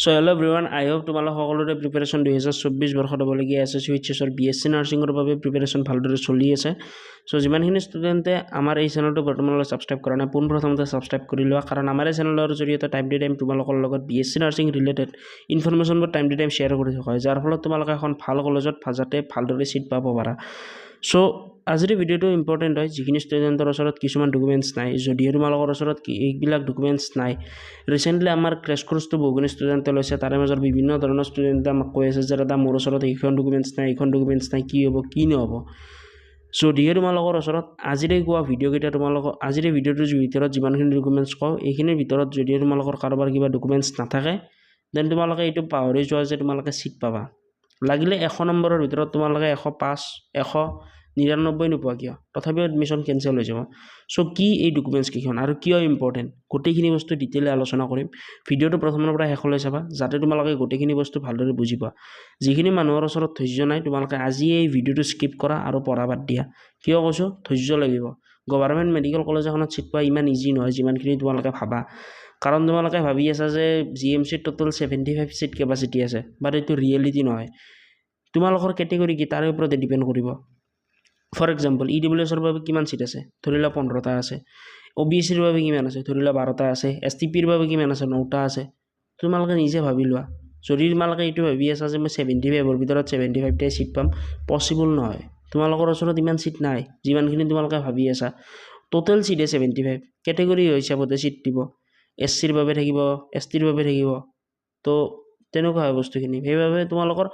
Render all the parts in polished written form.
So hello' everyone, আই hope তোমালোক সকলোৰে preparation 2024 বৰ্ষত হ'বলগীয়া SSC BSc নাৰ্ছিঙৰ বাবে প্ৰিপেৰেশ্যন ভালদৰে চলি আছে। সো যিমানখিনি ষ্টুডেণ্টে আমাৰ এই চেনেলটো বৰ্তমানলৈ ছাবস্ক্ৰাইব কৰা নাই, পোনপ্ৰথমতে ছাবস্ক্ৰাইব কৰি লোৱা, কাৰণ আমাৰ এই চেনেলৰ জৰিয়তে টাইম টু টাইম তোমালোকৰ লগত BSc নাৰ্ছিং ৰিলেটেড ইনফৰমেশ্যনবোৰ টাইম টু টাইম শ্বেয়াৰ কৰি থকা হয়, যাৰ ফলত তোমালোকে এখন ভাল কলেজত যাতে ভালদৰে ছিট পাব পাৰা। সো আজিৰ ভিডিঅ'টো ইম্পৰ্টেণ্ট হয়, যিখিনি ষ্টুডেণ্টৰ ওচৰত কিছুমান ডকুমেণ্টছ নাই, যদিও তোমালোকৰ ওচৰত এইবিলাক ডকুমেণ্টছ নাই। ৰিচেণ্টলি আমাৰ ক্ৰেছ কোৰ্চটো বহুখিনি ষ্টুডেণ্টে লৈছে, তাৰে মাজত বিভিন্ন ধৰণৰ ষ্টুডেণ্টে আমাক কৈ আছে যে দাদা মোৰ ওচৰত এইখন ডকুমেণ্টছ নাই, কি হ'ব কি নহ'ব। যদিহে তোমালোকৰ ওচৰত আজিৰে কোৱা ভিডিঅ'কেইটা আজিৰ ভিডিঅ'টোৰ ভিতৰত যিমানখিনি ডকুমেণ্টছ কওঁ, এইখিনিৰ ভিতৰত যদিহে তোমালোকৰ কাৰোবাৰ কিবা ডকুমেণ্টছ নাথাকে, দেন তোমালোকে এইটো পাহৰি যোৱা যে তোমালোকে ছিট পাবা। লাগিলে 100 নম্বৰৰ ভিতৰত তোমালোকে 105, 199 নোপোৱা কিয়, তথাপিও এডমিশ্যন কেঞ্চেল হৈ যাব। সো কি এই ডকুমেণ্টছ কেইখন আৰু কিয় ইম্পৰ্টেণ্ট, গোটেইখিনি বস্তু ডিটেইলি আলোচনা কৰিম। ভিডিঅ'টো প্ৰথমৰ পৰা শেষলৈ চাবা, যাতে তোমালোকে গোটেইখিনি বস্তু ভালদৰে বুজি পোৱা। যিখিনি মানুহৰ ওচৰত ধৈৰ্য নাই, তোমালোকে আজি এই ভিডিঅ'টো স্কিপ কৰা আৰু পঢ়া বাদ দিয়া। কিয় কৈছোঁ, ধৈৰ্য লাগিব। গভৰ্ণমেণ্ট মেডিকেল কলেজ এখনত ছিট পোৱা ইমান ইজি নহয় যিমানখিনি তোমালোকে ভাবা। কাৰণ তোমালোকে ভাবি আছা যে GMCত টোটেল 75 ছিট কেপাচিটি আছে, বাট এইটো ৰিয়েলিটি নহয়। তোমালোকৰ কেটেগৰী কি তাৰে ওপৰতে ডিপেণ্ড কৰিব। ফৰ এক্সাম্পল, EWSৰ বাবে কিমান ছিট আছে, ধৰি লোৱা 15টা আছে। OBCৰ বাবে কিমান আছে, ধৰি লোৱা 12টা আছে। STPৰ বাবে কিমান আছে, 9টা আছে। তোমালোকে নিজে ভাবি লোৱা। যদি তোমালোকে এইটো ভাবি আছা যে মই 75ৰ ভিতৰত 75টাই ছিট পাম, পচিবল নহয়। তোমালোকৰ ওচৰত ইমান ছিট নাই যিমানখিনি তোমালোকে ভাবি আছা। টোটেল ছিটে 75, কেটেগৰী হিচাপতে ছিট দিব। SCৰ বাবে থাকিব, STৰ বাবে থাকিব। তো তেনেকুৱা হয় বস্তুখিনি। সেইবাবে তোমালোকৰ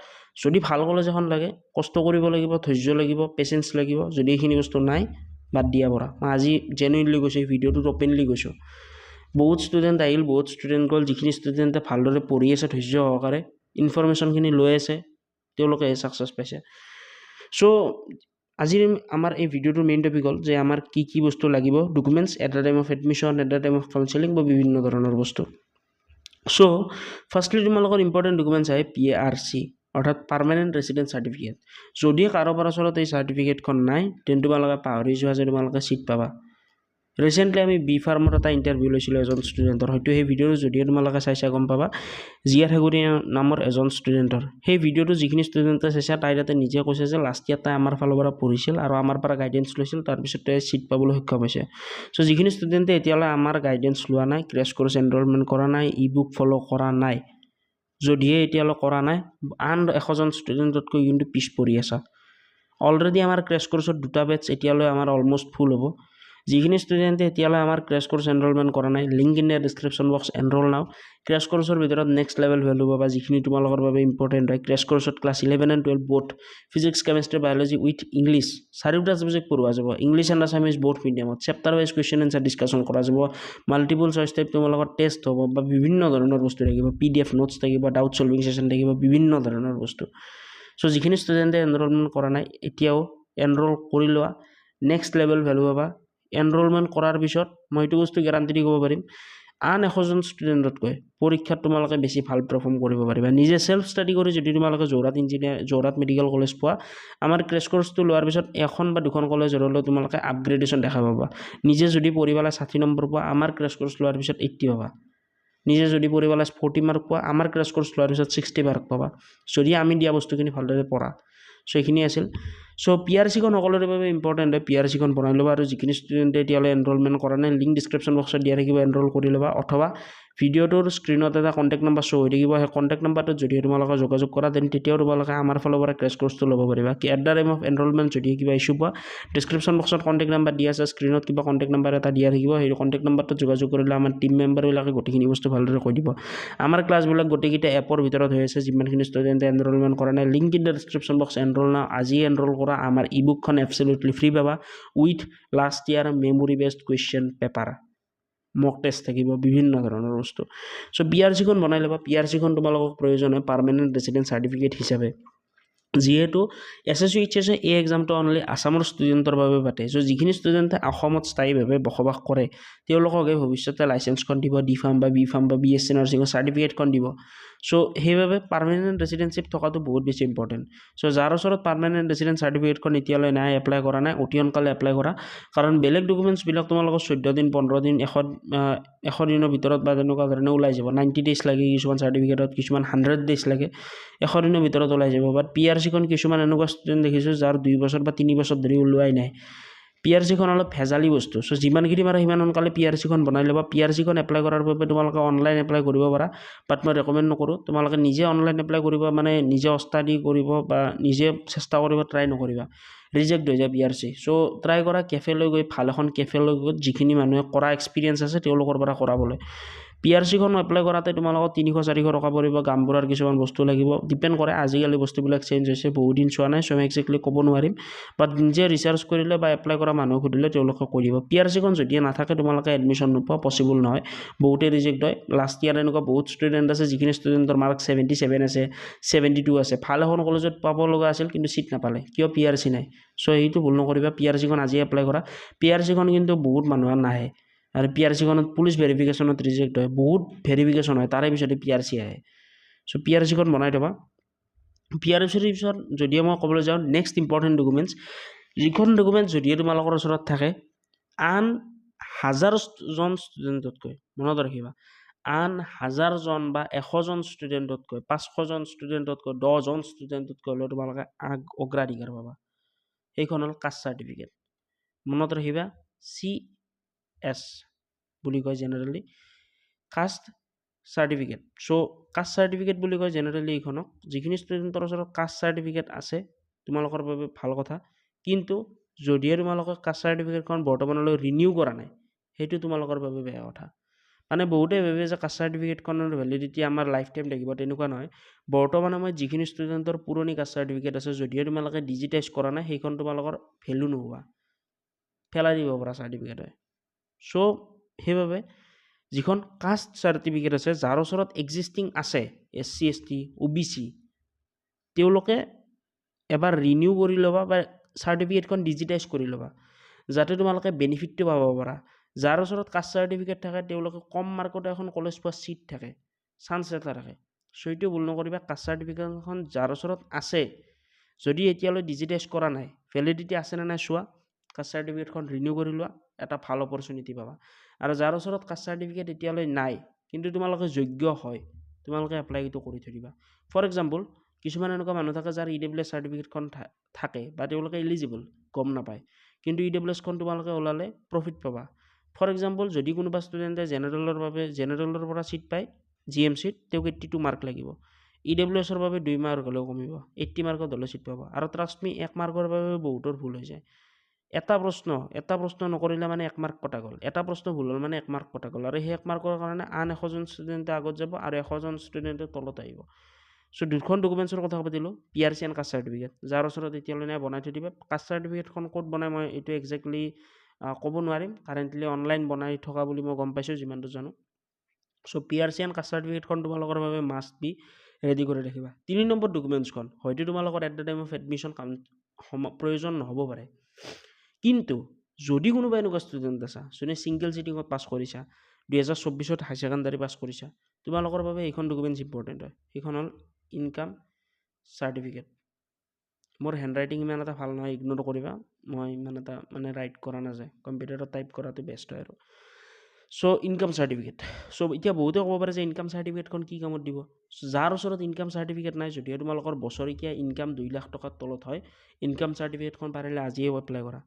যদি ভাল কলেজ এখন লাগে, কষ্ট কৰিব লাগিব, ধৈৰ্য লাগিব, পেচেঞ্চ লাগিব। যদি এইখিনি বস্তু নাই, বাদ দিয়া পৰা। মই আজি জেনুইনলি কৈছোঁ, এই ভিডিঅ'টোত অপেনলি কৈছোঁ। বহুত ষ্টুডেণ্ট আহিল, বহুত ষ্টুডেণ্ট গ'ল। যিখিনি ষ্টুডেণ্টে ভালদৰে পঢ়ি আছে ধৈৰ্য সহকাৰে, ইনফৰমেশ্যনখিনি লৈ আছে, তেওঁলোকে ছাকচেছ পাইছে। সো আজিৰ আমাৰ এই ভিডিঅ'টোৰ মেইন টপিক হ'ল যে আমাৰ কি কি বস্তু লাগিব, documents at the time of admission, at the time of counselling বা বিভিন্ন ধৰণৰ বস্তু। সো ফাৰ্ষ্টলি তোমালোকৰ ইম্পৰ্টেণ্ট ডকুমেণ্টছ আহে PRC, অৰ্থাৎ পাৰ্মানেণ্ট ৰেচিডেন্স চাৰ্টিফিকেট। যদি কাৰোবাৰ ওচৰত এই চাৰ্টিফিকেটখন নাই, তেন্তে তোমালোকে পাহৰি যোৱা যে তোমালোকে ছিট পাবা। ৰিচেণ্টলি আমি B-Pharmৰ এটা ইণ্টাৰভিউ লৈছিলোঁ এজন ষ্টুডেণ্টৰ, হয়তো সেই ভিডিঅ'টো যদিও তোমালোকে চাইছা গম পাবা, জিয়া ঠাকুৰী নামৰ এজন ষ্টুডেণ্টৰ। সেই ভিডিঅ'টো যিখিনি ষ্টুডেণ্টে চাইছা, তাই তাতে নিজে কৈছে যে লাষ্ট ইয়াৰ তাই আমাৰ ফালৰ পৰা পঢ়িছিল আৰু আমাৰ পৰা গাইডেঞ্চ লৈছিল, তাৰপিছত তাই ছিট পাবলৈ সক্ষম হৈছে। চ' যিখিনি ষ্টুডেণ্টে এতিয়ালৈ আমাৰ গাইডেঞ্চ লোৱা নাই, ক্ৰেছ কোৰ্চ এনৰলমেণ্ট কৰা নাই, ই-বুক ফ'ল' কৰা নাই, যদিহে এতিয়ালৈ কৰা নাই, আন 100জন ষ্টুডেণ্টতকৈ কিন্তু পিছ পৰি আছা। অলৰেডি আমাৰ ক্ৰেছ কোৰ্চৰ 2টা বেটছ এতিয়ালৈ আমাৰ অলমষ্ট ফুল হ'ব। যিখিনি ষ্টুডেণ্টে এতিয়ালৈ আমাৰ ক্ৰেছ কোৰ্চ এনৰলমেণ্ট কৰা নাই, link in the description box, enrol now. Crash কোৰ্চৰ ভিতৰত নেক্সট লেভেল ভেলু পাবা, যিখিনি তোমালোকৰ বাবে ইম্পৰ্টেণ্ট হয়। ক্ৰেছ কোৰ্চত class 11 and 12 both physics, chemistry, biology with English, 4টা ছাবজেক্ট পঢ়োৱা যাব। ইংলিছ এণ্ড আছামিজ বোথ মিডিয়ামত chapter wise question answer discussion কৰা যাব। মাল্টিপল চইচ টাইপ তোমালোকৰ টেষ্ট হ'ব বা বিভিন্ন ধৰণৰ বস্তু থাকিব। PDF নোটছ থাকিব, ডাউট চলভিং ছেশ্যন থাকিব, বিভিন্ন ধৰণৰ বস্তু। চ' যিখিনি ষ্টুডেণ্টে এনৰলমেণ্ট কৰা নাই, এতিয়াও এনৰল কৰি লোৱা, নেক্সট লেভেল ভেলু পাবা। এনৰলমেণ্ট কৰাৰ পিছত মই এইটো বস্তু গেৰাণ্টি দি ক'ব পাৰিম, আন 100জন ষ্টুডেণ্টতকৈ পৰীক্ষাত তোমালোকে বেছি ভাল পাৰফৰ্ম কৰিব পাৰিবা। নিজে চেল্ফ ষ্টাডি কৰি যদি তোমালোকে যোৰহাট মেডিকেল কলেজ পোৱা, আমাৰ ক্ৰেছ কোৰ্চটো লোৱাৰ পিছত 1 বা 2খন কলেজ হ'লেও তোমালোকে আপগ্ৰেডেশ্যন দেখা পাবা। নিজে যদি পঢ়ি পেলাই 60 নম্বৰ পোৱা, আমাৰ ক্ৰেছ কোৰ্চ লোৱাৰ পিছত 80 পাবা। নিজে যদি পঢ়ি পেলাই 40 মাৰ্ক পোৱা, আমাৰ ক্ৰেছ কোৰ্চ লোৱাৰ পিছত 60 মাৰ্ক পাবা, যদি আমি দিয়া বস্তুখিনি ভালদৰে পঢ়া। চ' এইখিনি আছিল। চ' PRCখন সকলোৰে বাবে ইম্পৰ্টেণ্ট হয়, PRCখন বনাই ল'বা। আৰু যিখিনি ষ্টুডেণ্টে এতিয়ালৈ এনৰলমেণ্ট কৰা নাই, লিংক ডিছক্ৰিপশ্যন বক্সত দিয়া থাকিব, এনৰল কৰি ল'বা। অথবা ভিডিঅ'টোৰ স্ক্ৰীণত এটা কণ্টেক্ট নম্বৰ শ্ব' হৈ থাকিব, সেই কণ্টেক্ট নম্বৰটোত যদি তোমালোকে যোগাযোগ কৰা, দেন তেতিয়াও তোমালোকে আমাৰ ফালৰ পৰা ক্ৰেছ কোৰ্চটো ল'ব পাৰিবা। At the time of enrolment যদি কিবা ইছ্যু পোৱা, ডিছক্ৰিপশ্যন বক্সত কণ্টেক্ট নম্বৰ দিয়া আছে, স্ক্ৰীণত কিবা কণ্টেক্ট নম্বৰ এটা দিয়া থাকিব, সেই কণ্টেক্ট নম্বৰটোত যোগাযোগ কৰিলে আমাৰ টিম মেম্বাৰবিলাকে গোটেইখিনি বস্তু ভালদৰে কৈ দিব। আমাৰ ক্লাছবিলাক গোটেইকেইটা এপৰ ভিতৰত হৈ আছে। যিমানখিনি ষ্টুডেণ্টে এনৰলমেণ্ট কৰা নাই, link in the description box, enrol now. আজি এনৰল কৰা, আমাৰ ই-বুকখন এবছলিউটলি ফ্ৰী পাবা, with last year memory based question paper, mock test থাকিব, বিভিন্ন ধৰণৰ বস্তু। চ' PRCখন বনাই ল'বা। PRCখন তোমালোকক প্ৰয়োজন হয় পাৰ্মানেণ্ট ৰেচিডেন্স চাৰ্টিফিকেট হিচাপে। যিহেতু SSC HSC এই এক্সামটো অনলি আছামৰ ষ্টুডেণ্টৰ বাবে পাতে। চ' যিখিনি ষ্টুডেণ্টে অসমত স্থায়ীভাৱে বসবাস কৰে, তেওঁলোককে ভৱিষ্যতে লাইচেঞ্চখন দিব, D-Pharm বা B-Pharm বা BSc নাৰ্ছিঙৰ চাৰ্টিফিকেটখন দিব। চ' সেইবাবে পাৰ্মানেণ্ট ৰেচিডেঞ্চিপ থকাটো বহুত বেছি ইম্পৰ্টেণ্ট। চ' যাৰ ওচৰত পাৰ্মানেণ্ট ৰেচিডেঞ্চ চাৰ্টিফিকেটখন এতিয়ালৈ নাই, এপ্লাই কৰা নাই, অতি সোনকালে এপ্লাই কৰা। কাৰণ বেলেগ ডকুমেণ্টছবিলাক তোমালোকৰ 14 দিন 15 দিন 100 দিনৰ ভিতৰত বা তেনেকুৱা ধৰণে ওলাই যাব। 90 ডেইজ লাগে কিছুমান চাৰ্টিফিকেটত, কিছুমান 100 ডেইজ লাগে, 100 দিনৰ ভিতৰত ওলাই যাব। বাট PRC-খন কিছুমান এনেকুৱা ষ্টুডেণ্ট দেখিছোঁ যাৰ 2 বছৰ বা 3 বছৰ ধৰি ওলোৱাই নাই। PRC-খন অলপ ভেজালি বস্তু। চ' যিমানখিনি পাৰে সিমান সোনকালে PRC-খন বনাই ল'বা। PRC-খন এপ্লাই কৰাৰ বাবে তোমালোকে অনলাইন এপ্লাই কৰিব পাৰা, বাট মই ৰেকমেণ্ড নকৰোঁ। তোমালোকে নিজে অনলাইন এপ্লাই কৰিব, মানে নিজে ষ্টাডি কৰিব বা নিজে চেষ্টা কৰিব, ট্ৰাই নকৰিবা, ৰিজেক্ট হৈ যায় PRC। চ' ট্ৰাই কৰা কেফেলৈ গৈ, ভাল এখন কেফেলৈ গৈ, যিখিনি মানুহে কৰা এক্সপিৰিয়েঞ্চ আছে তেওঁলোকৰ পৰা কৰাবলৈ। PRC-খন এপ্লাই কৰাতে তোমালোকৰ 300-400 টকা পৰিব, গামবুঢ়াৰ কিছুমান বস্তু লাগিব, ডিপেণ্ড কৰে। আজিকালি বস্তুবিলাক চেঞ্জ হৈছে, বহুত দিন চোৱা নাই, চ' মই একজেক্টলি ক'ব নোৱাৰিম। বাট নিজে ৰিচাৰ্চ কৰিলে বা এপ্লাই কৰা মানুহক সুধিলে তেওঁলোকে কৈ দিব। PRC-খন যদি নাথাকে তোমালোকে এডমিশ্যন নোপোৱা, পচিবল নহয়, বহুতে ৰিজেক্ট হয়। লাষ্ট ইয়াৰ এনেকুৱা বহুত ষ্টুডেণ্ট আছে যিখিনি ষ্টুডেণ্টৰ মাৰ্ক 77 আছে, 72 আছে, ভাল এখন কলেজত পাব লগা আছিল কিন্তু চিট নাপালে, কিয়? PRC নাই। চ' সেইটো ভুল নকৰিবা, PRC-খন আজি এপ্লাই কৰা। PRC-খন কিন্তু বহুত মানুহৰ নাহে, আৰু PRC-খনত পুলিচ ভেৰিফিকেশ্যনত ৰিজেক্ট হয়, বহুত ভেৰিফিকেশ্যন হয়, তাৰে পিছতে PRC আহে। চ' PRC-খন বনাই থ'বা। PRC-ৰ পিছত যদিও মই ক'বলৈ যাওঁ, নেক্সট ইম্পৰ্টেণ্ট ডকুমেণ্টছ, যিখন ডকুমেণ্টছ যদিও তোমালোকৰ ওচৰত থাকে, আন 1000জন ষ্টুডেণ্টতকৈ, মনত ৰাখিবা, আন 1000জন বা 100জন ষ্টুডেণ্টতকৈ, 500জন ষ্টুডেণ্টতকৈ, 10জন ষ্টুডেণ্টতকৈ হ'লেও তোমালোকে অগ্ৰাধিকাৰ পাবা। সেইখন হ'ল কাষ্ট চাৰ্টিফিকেট। মনত ৰাখিবা, CS বুলি কয় জেনেৰেলি, কাষ্ট চাৰ্টিফিকেট। চ' কাষ্ট চাৰ্টিফিকেট বুলি কয় জেনেৰেলি এইখনক। যিখিনি ষ্টুডেণ্টৰ ওচৰত কাষ্ট চাৰ্টিফিকেট আছে তোমালোকৰ বাবে ভাল কথা, কিন্তু যদিহে তোমালোকে কাষ্ট চাৰ্টিফিকেটখন বৰ্তমানলৈ ৰিনিউ কৰা নাই, সেইটো তোমালোকৰ বাবে বেয়া কথা। মানে বহুতে ভাবে যে কাষ্ট চাৰ্টিফিকেটখনৰ ভেলিডিটি আমাৰ লাইফ টাইম থাকিব, তেনেকুৱা নহয়। বৰ্তমানে মই যিখিনি ষ্টুডেণ্টৰ পুৰণি কাষ্ট চাৰ্টিফিকেট আছে, যদিহে তোমালোকে ডিজিটাইজ কৰা নাই, সেইখন তোমালোকৰ ভেলু নোহোৱা, পেলাই দিব পৰা চাৰ্টিফিকেট হয়। চ' সেইবাবে যিখন কাষ্ট চাৰ্টিফিকেট আছে, যাৰ ওচৰত এক্সিষ্টিং আছে, SC ST OBC, তেওঁলোকে এবাৰ ৰিনিউ কৰি ল'বা বা চাৰ্টিফিকেটখন ডিজিটাইজ কৰি ল'বা, যাতে তোমালোকে বেনিফিটটো পাব পাৰা। যাৰ ওচৰত কাষ্ট চাৰ্টিফিকেট থাকে তেওঁলোকে কম মাৰ্কতে এখন কলেজ পোৱা চিট থাকে, চান্স এটা থাকে। চ' এইটো ভুল নকৰিবা। কাষ্ট চাৰ্টিফিকেটখন যাৰ ওচৰত আছে, যদি এতিয়ালৈ ডিজিটাইজ কৰা নাই, ভেলিডিটি আছে নে নাই চোৱা, কাষ্ট চাৰ্টিফিকেটখন ৰিনিউ কৰি লোৱা, এটা ভাল অপৰচুনিটি পাবা। আৰু যাৰ ওচৰত কাষ্ট চাৰ্টিফিকেট এতিয়ালৈ নাই কিন্তু তোমালোকে যোগ্য হয়, তোমালোকে এপ্লাইটো কৰি থৈ দিবা। ফৰ এক্সাম্পল, কিছুমান এনেকুৱা মানুহ থাকে যাৰ EWS চাৰ্টিফিকেটখন থাকে বা তেওঁলোকে এলিজিবল, গম নাপায়, কিন্তু EWSখন তোমালোকে ওলালে প্ৰফিট পাবা। ফৰ এক্সাম্পল, যদি কোনোবা ষ্টুডেণ্টে জেনেৰেলৰ পৰা চিট পায়, GMCত, তেওঁক 82 মাৰ্ক লাগিব। EWSৰ বাবে 2 মাৰ্ক হ'লেও কমিব, 80 মাৰ্কত হ'লেও চিট পাব। আৰু ট্ৰাষ্ট মি, 1 মাৰ্কৰ বাবে বহুতৰ ভুল হৈ যায়। এটা প্ৰশ্ন নকৰিলে মানে 1 মাৰ্ক কটা গ'ল, এটা প্ৰশ্ন ভুল হ'ল মানে 1 মাৰ্ক কটা গ'ল, আৰু সেই 1 মাৰ্কৰ কাৰণে আন 100জন ষ্টুডেণ্টে আগত যাব আৰু 100জন ষ্টুডেণ্টে তলত আহিব। চ' দুখন ডকুমেণ্টছৰ কথা পাতিলোঁ, PRC এণ্ড কাষ্ট চাৰ্টিফিকেট। যাৰ ওচৰত এতিয়ালৈ নাই বনাই থৈ দিবা। কাষ্ট চাৰ্টিফিকেটখন ক'ত বনাই মই এইটো একজেক্টলি ক'ব নোৱাৰিম, কাৰেণ্টলি অনলাইন বনাই থকা বুলি মই গম পাইছোঁ, যিমানটো জানো। চ' PRC এণ্ড কাষ্ট চাৰ্টিফিকেটখন তোমালোকৰ বাবে মাষ্ট বি, ৰেডি কৰি ৰাখিবা। 3 নম্বৰ ডকুমেণ্টছখন হয়তো তোমালোকৰ at the time of admission প্ৰয়োজন নহ'ব পাৰে, কিন্তু যদি কোনোবা এনেকুৱা ষ্টুডেণ্ট আছা যোনে ছিংগল চিটিঙত পাছ কৰিছা, 2024ত হাই ছেকেণ্ডাৰী পাছ কৰিছা, তোমালোকৰ বাবে এইখন ডকুমেণ্টছ ইম্পৰ্টেণ্ট হয়। সেইখন হ'ল ইনকাম চাৰ্টিফিকেট। মোৰ হেণ্ড ৰাইটিং ইমান এটা ভাল নহয়, ইগন'ৰ কৰিবা, মই ইমান এটা ৰাইট কৰা নাযায়, কম্পিউটাৰত টাইপ কৰাটো বেষ্ট হয় আৰু। চ' ইনকাম চাৰ্টিফিকেট। চ' এতিয়া বহুতে ক'ব পাৰে যে ইনকাম চাৰ্টিফিকেটখন কি কামত দিব। যাৰ ওচৰত ইনকাম চাৰ্টিফিকেট নাই, যদিও তোমালোকৰ বছৰেকীয়া ইনকাম 2 লাখ টকাৰ তলত হয়, ইনকাম চাৰ্টিফিকেটখন পাৰিলে আজিয়ে এপ্লাই কৰা।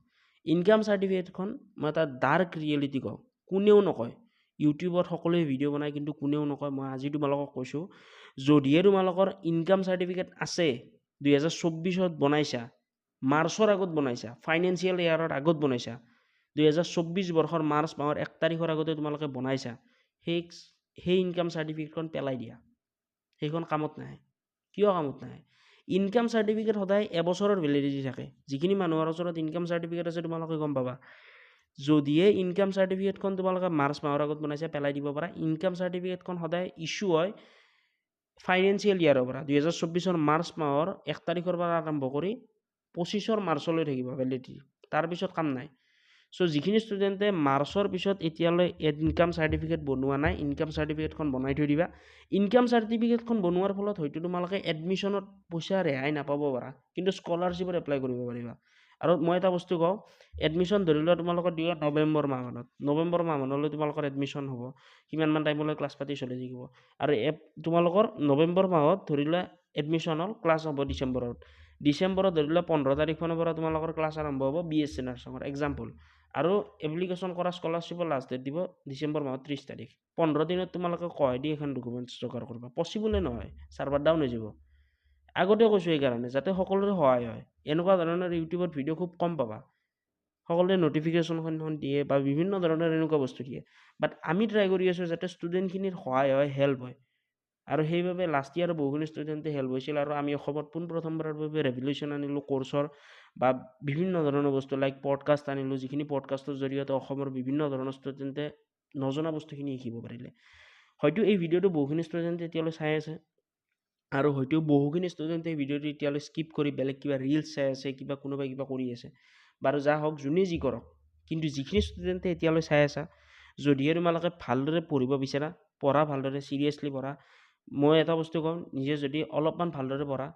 ইনকাম চাৰ্টিফিকেটখন মই এটা ডাৰ্ক ৰিয়েলিটি কওঁ, কোনেও নকয়। ইউটিউবত সকলোৱে ভিডিঅ' বনায় কিন্তু কোনেও নকয়, মই আজি তোমালোকক কৈছোঁ, যদিহে তোমালোকৰ ইনকাম চাৰ্টিফিকেট আছে, 2024ত বনাইছা, মাৰ্চৰ আগত বনাইছা, ফাইনেন্সিয়েল ইয়াৰৰ আগত বনাইছা, 2024 বৰ্ষৰ মাৰ্চ মাহৰ 1 তাৰিখৰ আগতে তোমালোকে বনাইছা, সেই ইনকাম চাৰ্টিফিকেটখন পেলাই দিয়া, সেইখন কামত নাহে। কিয় কামত নাহে? ইনকাম চাৰ্টিফিকেট সদায় এবছৰৰ ভেলিডিটি থাকে। যিখিনি মানুহৰ ওচৰত ইনকাম চাৰ্টিফিকেট আছে তোমালোকে গম পাবা, যদিহে ইনকাম চাৰ্টিফিকেটখন তোমালোকে মাৰ্চ মাহৰ আগত বনাইছে, পেলাই দিব পাৰা। ইনকাম চাৰ্টিফিকেটখন সদায় ইছ্যু হয় ফাইনেন্সিয়েল ইয়াৰৰ পৰা, 2024ৰ মাৰ্চ মাহৰ 1 তাৰিখৰ পৰা আৰম্ভ কৰি 25ৰ মাৰ্চলৈ থাকিব ভেলিডিটি, তাৰপিছত কাম নাই। সো যিখিনি ষ্টুডেণ্টে মাৰ্চৰ পিছত এতিয়ালৈ ইনকাম চাৰ্টিফিকেট বনোৱা নাই, ইনকাম চাৰ্টিফিকেটখন বনাই থৈ দিবা। ইনকাম চাৰ্টিফিকেটখন বনোৱাৰ ফলত হয়তো তোমালোকে এডমিশ্যনত পইচা ৰেহাই নাপাব পাৰা, কিন্তু স্কলাৰশ্বিপত এপ্লাই কৰিব পাৰিবা। আৰু মই এটা বস্তু কওঁ, এডমিশ্যন ধৰি লোৱা তোমালোকৰ দিব নৱেম্বৰ মাহমানত, নৱেম্বৰ মাহমানলৈ তোমালোকৰ এডমিশ্যন হ'ব, কিমানমান টাইমলৈ ক্লাছ পাতি চলি থাকিব। আৰু তোমালোকৰ নৱেম্বৰ মাহত ধৰি লোৱা এডমিশ্যন হ'ল, ক্লাছ হ'ব ডিচেম্বৰত। ডিচেম্বৰত ধৰি লোৱা 15 তাৰিখমানৰ পৰা তোমালোকৰ ক্লাছ আৰম্ভ হ'ব BSc নাৰ্ছিঙৰ এক্সাম্পল। আৰু এপ্লিকেশ্যন কৰা স্কলাৰশ্বিপৰ লাষ্ট ডেট দিব ডিচেম্বৰ মাহৰ 30 তাৰিখ। 15 দিনত তোমালোকে কয় দি এখন ডকুমেণ্টছ যোগাৰ কৰিবা, পচিবলে নহয়, ছাৰ্ভাৰ ডাউন হৈ যাব। আগতে কৈছোঁ এইকাৰণে যাতে সকলোৰে সহায় হয়। এনেকুৱা ধৰণৰ ইউটিউবত ভিডিঅ' খুব কম পাবা, সকলোৱে নটিফিকেশ্যনখন দিয়ে বা বিভিন্ন ধৰণৰ এনেকুৱা বস্তু দিয়ে, বাট আমি ট্ৰাই কৰি আছোঁ যাতে ষ্টুডেণ্টখিনিৰ সহায় হয়, হেল্প হয়। আৰু সেইবাবে লাষ্ট ইয়াৰ বহুখিনি ষ্টুডেণ্টে হেল্প হৈছিল, আৰু আমি অসমত পোনপ্ৰথমবাৰৰ বাবে ৰেভলিউশ্যন আনিলোঁ কৰ্চৰ বা বিভিন্ন ধৰণৰ বস্তু লাইক পডকাষ্ট আনিলোঁ, যিখিনি পডকাষ্টৰ জৰিয়তে অসমৰ বিভিন্ন ধৰণৰ ষ্টুডেণ্টে নজনা বস্তুখিনি শিকিব পাৰিলে। হয়তো এই ভিডিঅ'টো বহুখিনি ষ্টুডেণ্টে এতিয়ালৈ চাই আছে, আৰু হয়তো বহুখিনি ষ্টুডেণ্টে এই ভিডিঅ'টো এতিয়ালৈ স্কিপ কৰি বেলেগ কিবা ৰিলছ চাই আছে, কোনোবাই কিবা কৰি আছে। বাৰু যা হওক, যোনে যি কৰক, কিন্তু যিখিনি ষ্টুডেণ্টে এতিয়ালৈ চাই আছা, যদিহে তোমালোকে ভালদৰে পঢ়িব বিচাৰা, পঢ়া ভালদৰে চিৰিয়াছলি পঢ়া। মই এটা বস্তু কওঁ, নিজে যদি অলপমান ভালদৰে পঢ়া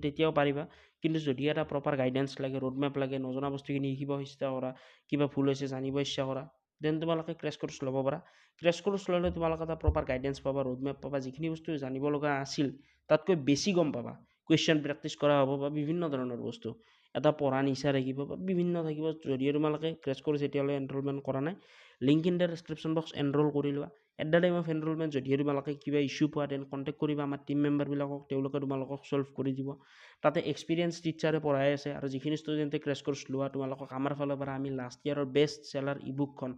তেতিয়াও পাৰিবা, কিন্তু যদি এটা প্ৰপাৰ গাইডেন্স লাগে, ৰোডমেপ লাগে, নজনা বস্তুখিনি শিকিব ইচ্ছা কৰা, কিবা ভুল হৈছে জানিব ইচ্ছা কৰা, দেন তোমালোকে ক্ৰেছ কোৰ্চ ল'ব পাৰা। ক্ৰেছ কোৰ্চ ল'লে তোমালোকে এটা প্ৰপাৰ গাইডেন্স পাবা, ৰোডমেপ পাবা, যিখিনি বস্তু জানিব লগা আছিল তাতকৈ বেছি গম পাবা। কুৱেশ্যন প্ৰেক্টিছ কৰা হ'ব বা বিভিন্ন ধৰণৰ বস্তু, এটা পঢ়া নিচা থাকিব বা বিভিন্ন থাকিব। যদিও তোমালোকে ক্ৰেছ কোৰ্চ এতিয়ালৈ এনৰলমেণ্ট কৰা নাই, link in the description box enrol কৰি লোৱা। At the time of enrolment যদিহে তোমালোকে কিবা ইছ্যু পোৱা, দেন কণ্টেক্ট কৰিবা আমাৰ টিম মেম্বাৰবিলাকক, তেওঁলোকে তোমালোকক ছল্ভ কৰি দিব। তাতে এক্সপিৰিয়েঞ্চ টিচাৰে পঢ়াই আছে, আৰু যিখিনি ষ্টুডেণ্টে ক্ৰেছ কোৰ্চ লোৱা, তোমালোকক আমাৰ ফালৰ পৰা আমি লাষ্ট ইয়াৰৰ বেষ্ট চেলাৰ ইবুকখন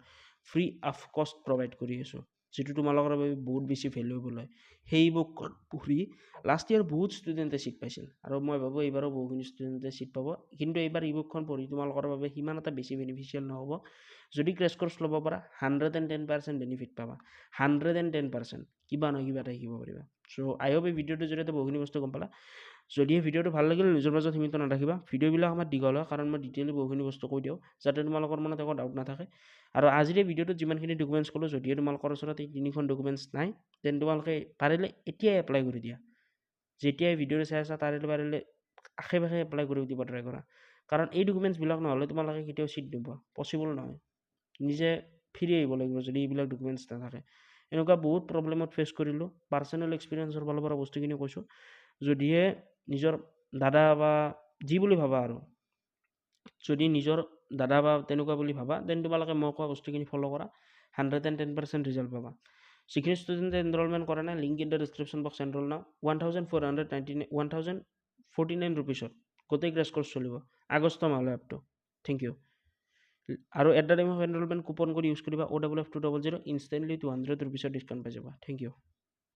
ফ্ৰী অফ কষ্ট প্ৰভাইড কৰি আছোঁ, যিটো তোমালোকৰ বাবে বহুত বেছি ভেলুৱেবল হয়। সেই বুকখন পঢ়ি লাষ্ট ইয়াৰ বহুত ষ্টুডেণ্টে ছিট পাইছিল, আৰু মই ভাবোঁ এইবাৰো বহুখিনি ষ্টুডেণ্টে ছিট পাব। কিন্তু এইবাৰ ইবুকখন পঢ়ি তোমালোকৰ বাবে সিমান এটা বেছি বেনিফিচিয়েল নহ'ব। যদি ক্ৰেছ কোৰ্চ ল'ব পাৰা 110% বেনিফিট পাবা, 110%, কিবা নহয় কিবা এটা শিকিব পাৰিবা। চ' আই হোপ এই ভিডিঅ'টোৰ জৰিয়তে বহুখিনি বস্তু গম পালা। যদিহে ভিডিঅ'টো ভাল লাগিল, নিজৰ মাজত সীমিত নাৰাখিবা। ভিডিঅ'বিলাক আমাৰ দীঘল হয়, কাৰণ মই ডিটেইলি বহুখিনি বস্তু কৈ দিওঁ, যাতে তোমালোকৰ মনত একো ডাউট নাথাকে। আৰু আজিৰ এই ভিডিঅ'টোত যিমানখিনি ডকুমেণ্টছ ক'লোঁ, যদিহে তোমালোকৰ ওচৰত এই 3খন ডকুমেণ্টছ নাই, তেন তোমালোকে পাৰিলে এতিয়াই এপ্লাই কৰি দিয়া। যেতিয়াই ভিডিঅ'টো চাই আছা পাৰিলে আশে পাশে এপ্লাই কৰি দিব ট্ৰাই কৰা, কাৰণ এই ডকুমেণ্টছবিলাক নহ'লে তোমালোকে কেতিয়াও ছিট নোপোৱা, পচিবল নহয়। নিজে ফিৰি আহিব লাগিব যদি এইবিলাক ডকুমেণ্টছ নাথাকে। এনেকুৱা বহুত প্ৰব্লেমত ফেচ কৰিলোঁ, পাৰ্চনেল এক্সপিৰিয়েঞ্চৰ ফালৰ পৰা বস্তুখিনি কৈছোঁ। যদিহে নিজৰ দাদা বা যি বুলি ভাবা, আৰু যদি নিজৰ দাদা বা তেনেকুৱা বুলি ভাবা, দেন তোমালোকে মই কোৱা বস্তুখিনি ফ'ল' কৰা, 110% ৰিজাল্ট পাবা। যিখিনি ষ্টুডেণ্টে এনৰলমেণ্ট কৰা নাই, link in the description box enrol now. 1449 ৰুপিছত গোটেই ক্ৰেছ কোৰ্চ চলিব আগষ্ট মাহলৈ আপটো। Thank you. আৰু at the time of enrolment coupon কৰি ইউজ কৰিবা OFF200, ইনষ্টেণ্টলি 200 ৰুপিছৰ ডিছকাউণ্ট পাই যাবা। Thank U.